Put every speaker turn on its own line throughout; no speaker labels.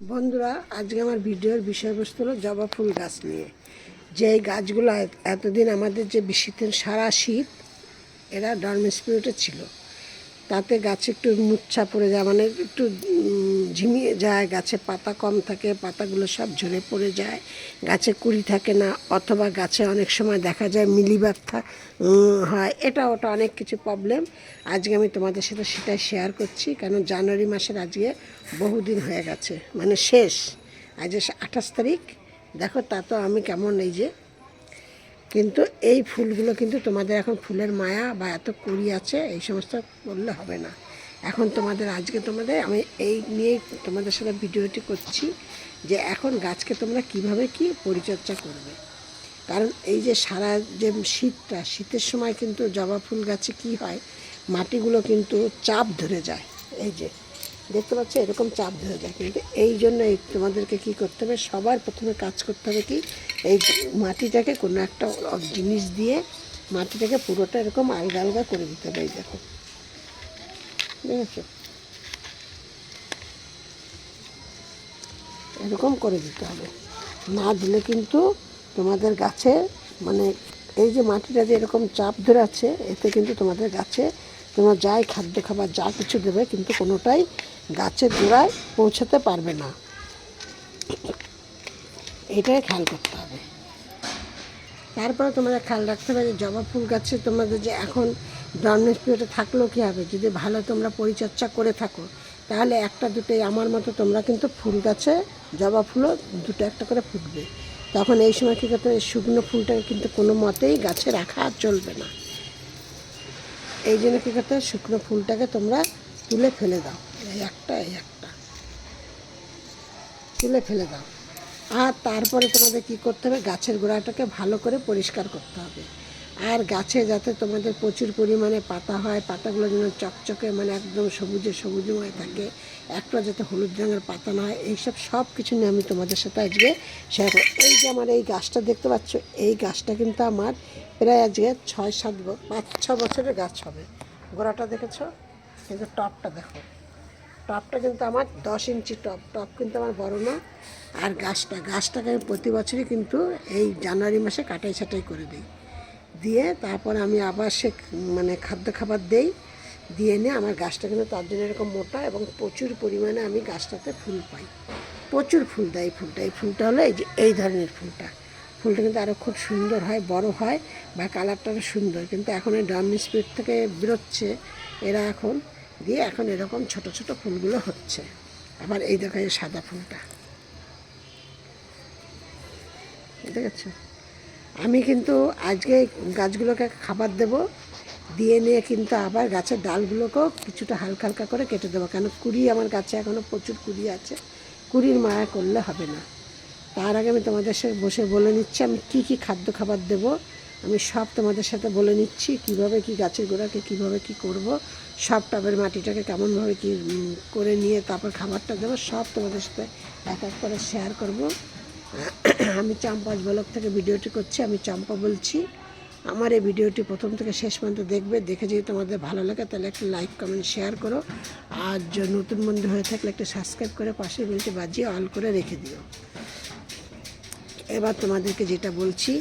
বন্ধুরা, আজকে আমার ভিডিওর বিষয়বস্তু হলো জবা ফুল গাছ নিয়ে। যে এই গাছগুলো এতদিন আমাদের যে শীতের সারা শীত এরা ডরমেন্ট পিরিয়ডে ছিল, তাতে গাছে একটু মুচ্ছা পড়ে যায়, মানে একটু ঝিমিয়ে যায়, গাছে পাতা কম থাকে, পাতাগুলো সব ঝরে পড়ে যায়, গাছে কুড়ি থাকে না, অথবা গাছে অনেক সময় দেখা যায় মিলিবাগ হয়, এটা ওটা অনেক কিছু প্রবলেম। আজকে আমি তোমাদের সাথে সেটাই শেয়ার করছি, কারণ জানুয়ারি মাসের আজকে বহুদিন হয়ে গেছে, মানে শেষ, আজ 28 তারিখ। দেখো তা তো আমি কেমন, এই যে, কিন্তু এই ফুলগুলো কিন্তু তোমাদের এখন ফুলের মায়া বা এত কুড়ি আছে এই সমস্ত বললে হবে না। এখন তোমাদের আমি এই নিয়েই তোমাদের সাথে ভিডিওটি করছি, যে এখন গাছকে তোমরা কিভাবে কি পরিচর্যা করবে। কারণ এই যে সারা যে শীতের সময় কিন্তু জবা ফুল গাছে কি হয়, মাটিগুলো কিন্তু চাপ ধরে যায়, এই যে দেখতে পাচ্ছ এরকম চাপ ধরে যায়। কিন্তু এই জন্য তোমাদেরকে কী করতে হবে, সবার প্রথমে কাজ করতে হবে কি, এই মাটিটাকে কোনো একটা জিনিস দিয়ে মাটিটাকে পুরোটা এরকম আলগা আলগা করে দিতে হবে। এই দেখো, দেখেছো, এরকম করে দিতে হবে, না দিলে কিন্তু তোমাদের গাছে, মানে এই যে মাটিটা যে এরকম চাপ ধরে আছে, এতে কিন্তু তোমাদের গাছে তোমরা যাই খাদ্য খাবার যা কিছু দেবে কিন্তু কোনোটাই গাছের গোড়ায় পৌঁছাতে পারবে না। এটাই খেয়াল করতে হবে। তারপরে তোমাদের খেয়াল রাখতে হবে যে জবা ফুল গাছে তোমাদের যে এখন ডরমেন্ট পিরিয়ডে থাকলেও কী হবে, যদি ভালো তোমরা পরিচর্যা করে থাকো, তাহলে একটা দুটোই আমার মতো তোমরা কিন্তু ফুল গাছে জবা ফুলও দুটো একটা করে ফুটবে। তখন এই সময় কী করতে হবে, শুকনো ফুলটাকে কিন্তু কোনো মতেই গাছে রাখা চলবে না। এই জন্য কী করতে হবে, শুকনো ফুলটাকে তোমরা তুলে ফেলে দাও, এই একটা তুলে ফেলে দাও। আর তারপরে তোমাদের কী করতে হবে, গাছের গোড়াটাকে ভালো করে পরিষ্কার করতে হবে। আর গাছে যাতে তোমাদের প্রচুর পরিমাণে পাতা হয়, পাতাগুলো যেন চকচকে, মানে একদম সবুজময় থাকে, একটা যাতে হলুদ রঙের পাতা না হয়, এইসব সব কিছু নিয়ে আমি তোমাদের সাথে আজকে শেয়ার করব। এই যে আমার এই গাছটা দেখতে পাচ্ছ, এই গাছটা কিন্তু আমার প্রায় আজকে 5-6 বছরের গাছ হবে। গোড়াটা দেখেছো, কিন্তু টপটা দেখো, টপটা কিন্তু আমার 10 ইঞ্চি টপ কিন্তু আমার বড় না। আর গাছটাকে আমি প্রতি বছরই কিন্তু এই জানুয়ারি মাসে কাটাই ছাঁটাই করে দিই, দিয়ে তারপর আমি আবার মানে খাদ্য খাবার দেই, দিয়ে নিয়ে আমার গাছটা কিন্তু তার জন্য এরকম মোটা, এবং প্রচুর পরিমাণে আমি গাছটাতে ফুল পাই, প্রচুর ফুল দেয়। এই ফুলটা হলো এই যে এই ধরনের ফুলটা কিন্তু আরও খুব সুন্দর হয়, বড় হয়, বা কালারটাও সুন্দর। কিন্তু এখন এই ডরমেন্ট পিরিয়ড থেকে বেরোচ্ছে এরা, এখন দিয়ে এখন এরকম ছোট ছোট ফুলগুলো হচ্ছে। আবার এই দেখো এই সাদা ফুলটা দেখেছো। আমি কিন্তু আজকে গাছগুলোকে খাবার দেব, দিয়ে নিয়ে কিন্তু আবার গাছের ডালগুলোকেও কিছুটা হালকা হালকা করে কেটে দেবো, কেন কুড়ি আমার গাছে এখনও প্রচুর কুড়ি আছে, কুড়ির মায়া করলে হবে না। তার আগে আমি তোমাদের সাথে বসে বলে নিচ্ছি আমি কী কী খাদ্য খাবার দেবো, আমি সব তোমাদের সাথে বলে নিচ্ছি, কিভাবে কি গাছের গোড়াকে কিভাবে কি করব, সব টবের মাটিটাকে কেমনভাবে কি করে নিয়ে তারপর খাবারটা দেবো, সব তোমাদের সাথে এক এক করে শেয়ার করব। আমি চাম্পাস ব্লগ থেকে ভিডিওটি করছি, আমি চম্পা বলছি। আমার এই ভিডিওটি প্রথম থেকে শেষ পর্যন্ত দেখবে, দেখে যদি তোমাদের ভালো লাগে তাহলে একটা লাইক কমেন্ট শেয়ার করো, আর নতুন বন্ধু হয়ে থাকলে একটা সাবস্ক্রাইব করে পাশে বেলটি বাজিয়ে অল করে রেখে দিও। এবার তোমাদেরকে যেটা বলছি,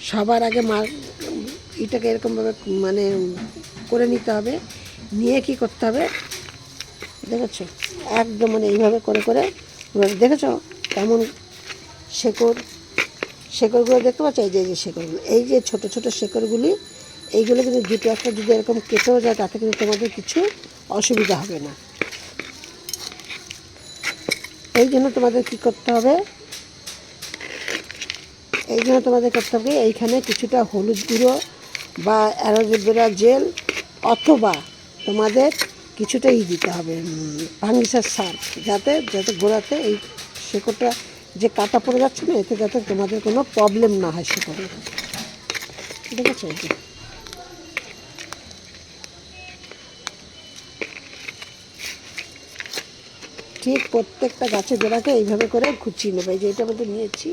সবার আগে এটাকে এরকমভাবে মানে করে নিতে হবে, নিয়ে কি করতে হবে দেখেছো, একদম মানে এইভাবে করে করে দেখেছো কেমন শেকড়গুলো দেখতে পাচ্ছ, এই যে শেকড়গুলো, এই যে ছোট ছোট শেকড়গুলি, এইগুলো কিন্তু দুটো একটা যদি এরকম কেটেও যায় তাতে কিন্তু তোমাদের কিছু অসুবিধা হবে না। এই জন্য তোমাদের কী করতে হবে, এইখানে কিছুটা হলুদ গুঁড়ো বা অ্যালোভেরা জেল, অথবা তোমাদের কিছুটা দিতে হবে ফাঙ্গিসাইড সার, যাতে গোড়াতে এই শেকড়টা যে কাটা পড়ে যাচ্ছে না, এতে যাতে তোমাদের কোনো প্রবলেম না হয় শেকড়ে। ঠিক আছে, ঠিক প্রত্যেকটা গাছের গোড়াকে এইভাবে করে খুঁচিয়ে নেবে, এই যে এটার মধ্যে নিয়েছি।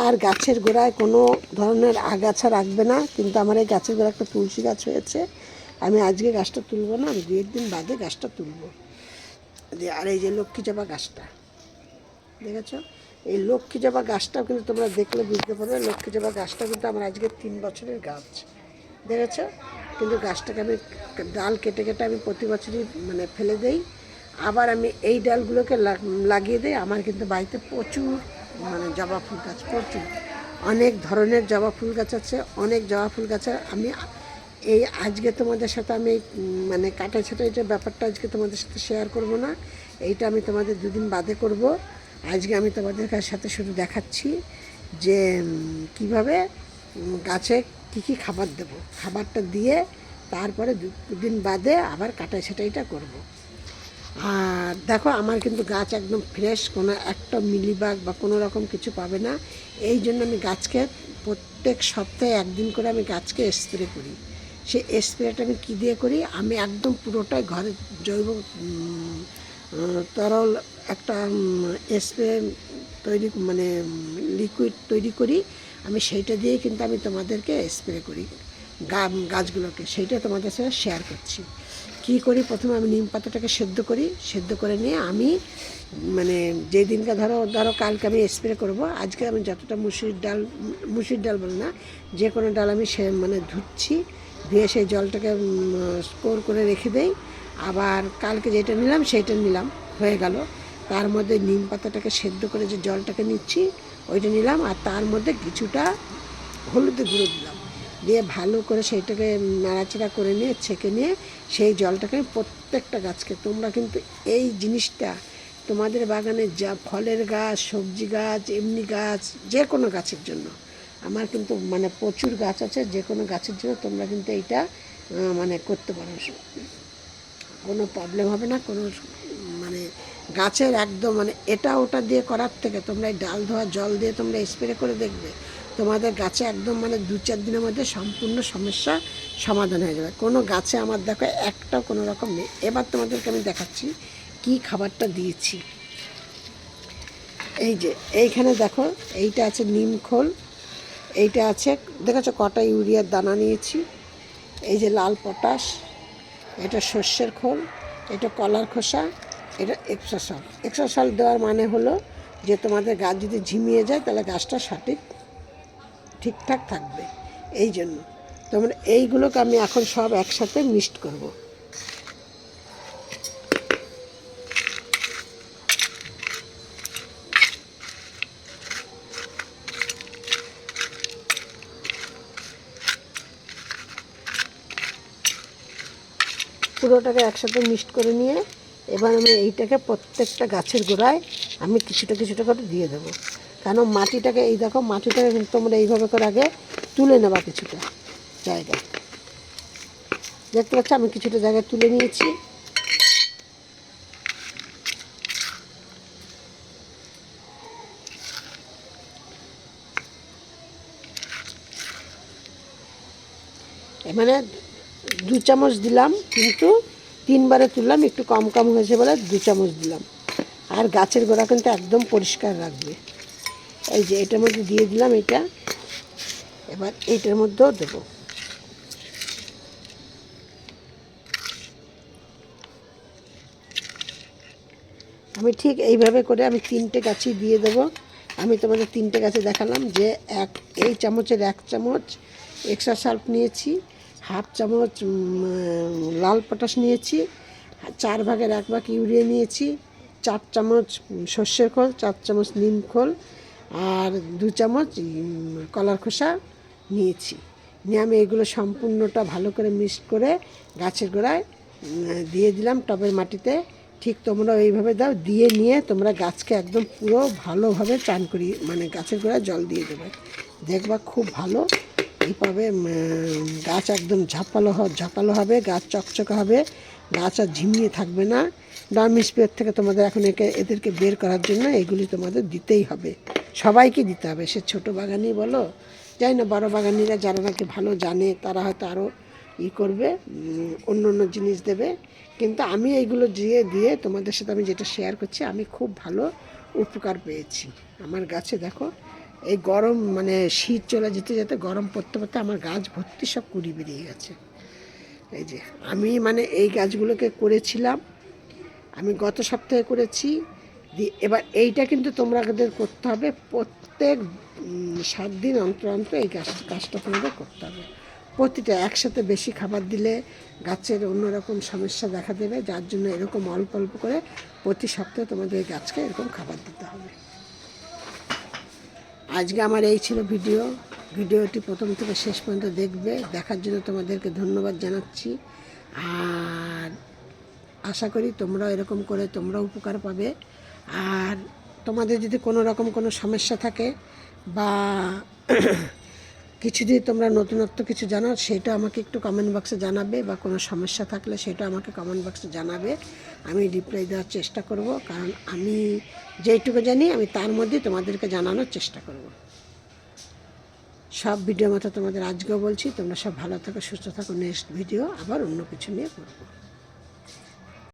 আর গাছের গোড়ায় কোনো ধরনের আগাছা রাখবে না, কিন্তু আমার এই গাছের গোড়া একটা তুলসী গাছ হয়েছে, আমি আজকে গাছটা তুলব না, আমি 2 দিন বাদে গাছটা তুলব। আর এই যে লক্ষ্মী জবা গাছটা দেখেছ, এই লক্ষ্মী জবা গাছটাও কিন্তু তোমরা দেখলে বুঝতে পারবে। লক্ষ্মী জবা গাছটা কিন্তু আমার আজকে 3 বছরের গাছ, দেখেছ। কিন্তু গাছটাকে আমি ডাল কেটে কেটে আমি প্রতি বছরই মানে ফেলে দেই, আবার আমি এই ডালগুলোকে লাগিয়ে দিই। আমার কিন্তু বাড়িতে প্রচুর মানে জবা ফুল গাছ, প্রচুর অনেক ধরনের জবা ফুল গাছ আছে, অনেক জবা ফুল গাছ। আমি এই আজকে তোমাদের সাথে আমি মানে কাটা ছাটাইটার ব্যাপারটা আজকে তোমাদের সাথে শেয়ার করব না, এইটা আমি তোমাদের 2 দিন বাদে করব। আজকে আমি তোমাদের সাথে শুধু দেখাচ্ছি যে কিভাবে গাছে কী কী খাবার দেবো, খাবারটা দিয়ে তারপরে 2 দিন বাদে আবার কাটাই ছাটাইটা করব। আর দেখো আমার কিন্তু গাছ একদম ফ্রেশ, কোনো একটা মিলিবাগ বা কোনো রকম কিছু পাবে না। এই জন্য আমি গাছকে প্রত্যেক সপ্তাহে 1 দিন করে আমি গাছকে স্প্রে করি। সেই স্প্রেটা আমি কী দিয়ে করি, আমি একদম পুরোটাই ঘরে জৈব তরল একটা স্প্রে তৈরি মানে লিকুইড তৈরি করি, আমি সেইটা দিয়ে কিন্তু আমি তোমাদেরকে স্প্রে করি গাছগুলোকে, সেইটা তোমাদের সাথে শেয়ার করছি। কী করি, প্রথমে আমি নিম পাতাটাকে সেদ্ধ করি, সেদ্ধ করে নিয়ে আমি মানে যেই দিনকে ধরো কালকে আমি স্প্রে করব, আজকে আমি যতটা মুসুর ডাল বলে না, যে কোনো ডাল আমি মানে ধুচ্ছি, ধুয়ে সেই জলটাকে স্টোর করে রেখে দেই। আবার কালকে যেটা নিলাম সেইটা নিলাম, হয়ে গেল। তার মধ্যে নিম পাতাটাকে সেদ্ধ করে যে জলটাকে নিচ্ছি ওইটা নিলাম, আর তার মধ্যে কিছুটা হলুদের গুঁড়ো দিলাম, দিয়ে ভালো করে সেইটাকে নাড়াচাড়া করে নিয়ে ছেঁকে নিয়ে সেই জলটাকে প্রত্যেকটা গাছকে, তোমরা কিন্তু এই জিনিসটা তোমাদের বাগানে যা ফলের গাছ, সবজি গাছ, এমনি গাছ, যে কোনো গাছের জন্য, আমার কিন্তু মানে প্রচুর গাছ আছে, যে কোনো গাছের জন্য তোমরা কিন্তু এইটা মানে করতে পারো, কোনো প্রবলেম হবে না। কোনো মানে গাছের একদম মানে এটা ওটা দিয়ে করার থেকে তোমরা এই ডাল ধোয়া জল দিয়ে তোমরা স্প্রে করে দেখবে, তোমাদের গাছে একদম মানে 2-4 দিনের মধ্যে সম্পূর্ণ সমস্যা সমাধান হয়ে যাবে। কোনো গাছে আমার দেখো একটাও কোনো রকম নেই। এবার তোমাদেরকে আমি দেখাচ্ছি কি খাবারটা দিয়েছি। এই যে এইখানে দেখো, এইটা আছে নিম খোল, এইটা আছে দেখেছো কটা ইউরিয়ার দানা নিয়েছি, এই যে লাল পটাশ, এটা সর্ষের খোল, এটা কলার খোসা, এটা এক্সট্রা সল্ট দেওয়ার মানে হলো যে তোমাদের গাছ যদি ঝিমিয়ে যায় তাহলে গাছটা ঠিকঠাক থাকবে। এই জন্য তোমরা এইগুলোকে আমি এখন সব একসাথে মিক্সড করব। পুরোটাকে একসাথে মিক্সড করে নিয়ে এবার আমি এইটাকে প্রত্যেকটা গাছের গোড়ায় আমি কিছুটা কিছুটা করে দিয়ে দেবো। কারণ মাটিটাকে এই দেখো, মাটিটাকে কিন্তু তোমরা এইভাবে করে আগে তুলে নেবা কিছুটা জায়গায়, দেখতে পাচ্ছ আমি কিছুটা জায়গায় তুলে নিয়েছি। মানে 2 চামচ দিলাম, কিন্তু 3 বারে তুললাম, একটু কম কম হয়েছে বলে 2 চামচ দিলাম। আর গাছের গোড়া কিন্তু একদম পরিষ্কার রাখবে। এই যে এটার মধ্যে দিয়ে দিলাম এটা, এবার এইটার মধ্যেও দেবো। আমি ঠিক এইভাবে করে আমি 3টে গাছই দিয়ে দেবো। আমি তোমাদের 3টে গাছে দেখালাম যে এই চামচের 1 চামচ এক্সট্রা সল্ট নিয়েছি, হাফ চামচ লাল পটাশ নিয়েছি, 4 ভাগের 1 ভাগ ইউরিয়া নিয়েছি, 4 চামচ সর্ষের খোল, 4 চামচ নিম খোল, আর 2 চামচ কলার খোসা নিয়েছি। নিয়ে আমি এগুলো সম্পূর্ণটা ভালো করে মিক্স করে গাছের গোড়ায় দিয়ে দিলাম টবের মাটিতে। ঠিক তোমরা এইভাবে দাও, দিয়ে নিয়ে তোমরা গাছকে একদম পুরো ভালোভাবে চান করি মানে গাছের গোড়ায় জল দিয়ে দেবে, দেখবা খুব ভালো এইভাবে গাছ একদম ঝাঁকালো হবে, গাছ চকচকে হবে, গাছ আর ঝিমিয়ে থাকবে না। ডার্ম স্প্রে থেকে তোমাদের এখন এদেরকে বের করার জন্য এগুলি তোমাদের দিতেই হবে, সবাইকে দিতে হবে, সে ছোটো বাগানি বলো, যাই না বড়ো বাগানিরা যারা নাকি ভালো জানে তারা হয়তো আরও করবে, অন্য অন্য জিনিস দেবে। কিন্তু আমি এইগুলো দিয়ে তোমাদের সাথে আমি যেটা শেয়ার করছি, আমি খুব ভালো উপকার পেয়েছি। আমার গাছে দেখো এই গরম মানে শীত চলে যেতে যেতে গরম পড়তে পড়তে আমার গাছ ভর্তি সব কুড়ি বেরিয়ে গেছে। এই যে আমি মানে এই গাছগুলোকে করেছিলাম, আমি গত সপ্তাহে করেছি। এবার এইটা কিন্তু তোমাদের করতে হবে প্রত্যেক 7 দিন অন্তর অন্তর এই কাজটা তোমাদের করতে হবে। প্রতিটা একসাথে বেশি খাবার দিলে গাছের অন্যরকম সমস্যা দেখা দেবে, যার জন্য এরকম অল্প অল্প করে প্রতি সপ্তাহে তোমাদের গাছকে এরকম খাবার দিতে হবে। আজকে আমার এই ছিল ভিডিওটি প্রথম থেকে শেষ পর্যন্ত দেখবে। দেখার জন্য তোমাদেরকে ধন্যবাদ জানাচ্ছি। আর আশা করি তোমরাও এরকম করে তোমরাও উপকার পাবে। আর তোমাদের যদি কোনো রকম কোনো সমস্যা থাকে বা কিছু যদি তোমরা নতুনত্ব কিছু জানো, সেটা আমাকে একটু কমেন্ট বক্সে জানাবে, বা কোনো সমস্যা থাকলে সেটা আমাকে কমেন্ট বক্সে জানাবে। আমি রিপ্লাই দেওয়ার চেষ্টা করব, কারণ আমি যেইটুকু জানি আমি তার মধ্যে তোমাদেরকে জানানোর চেষ্টা করব। সব ভিডিও মতো তোমাদের আজকেও বলছি, তোমরা সব ভালো থাকো, সুস্থ থাকো। নেক্সট ভিডিও আবার অন্য কিছু নিয়ে করবো।